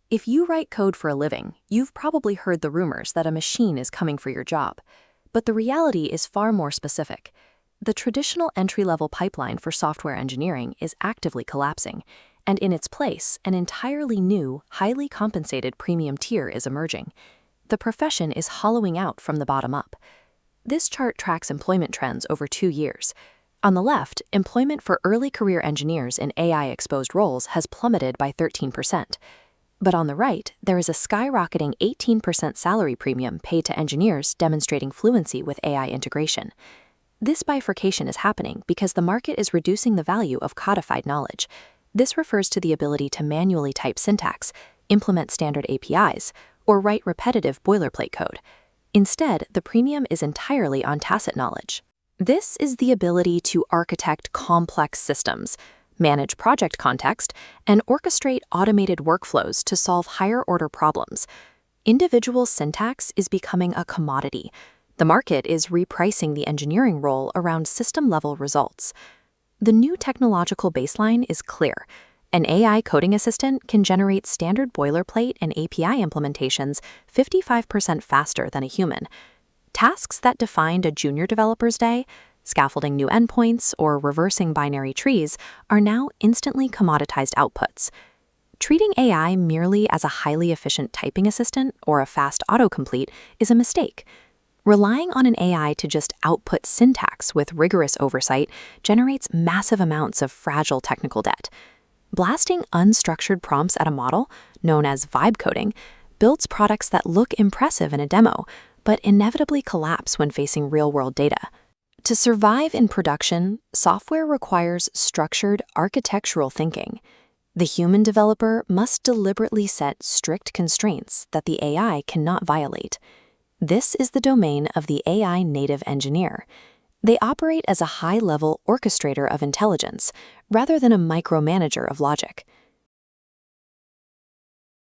If you write code for a living, you've probably heard the rumors that a machine is coming for your job. But the reality is far more specific. The traditional entry-level pipeline for software engineering is actively collapsing, and in its place, an entirely new, highly compensated premium tier is emerging. The profession is hollowing out from the bottom up. This chart tracks employment trends over 2 years. On the left, employment for early career engineers in AI-exposed roles has plummeted by 13%. But on the right, there is a skyrocketing 18% salary premium paid to engineers demonstrating fluency with AI integration. This bifurcation is happening because the market is reducing the value of codified knowledge. This refers to the ability to manually type syntax, implement standard APIs, or write repetitive boilerplate code. Instead, the premium is entirely on tacit knowledge. This is the ability to architect complex systems, manage project context, and orchestrate automated workflows to solve higher-order problems. Individual syntax is becoming a commodity. The market is repricing the engineering role around system-level results. The new technological baseline is clear. An AI coding assistant can generate standard boilerplate and API implementations 55% faster than a human. Tasks that defined a junior developer's day, scaffolding new endpoints, or reversing binary trees, are now instantly commoditized outputs. Treating AI merely as a highly efficient typing assistant or a fast autocomplete is a mistake. Relying on an AI to just output syntax with rigorous oversight generates massive amounts of fragile technical debt. Blasting unstructured prompts at a model, known as vibe coding, builds products that look impressive in a demo, but inevitably collapse when facing real-world data. To survive in production, software requires structured architectural thinking. The human developer must deliberately set strict constraints that the AI cannot violate. This is the domain of the AI native engineer. They operate as a high-level orchestrator of intelligence, rather than a micromanager of logic.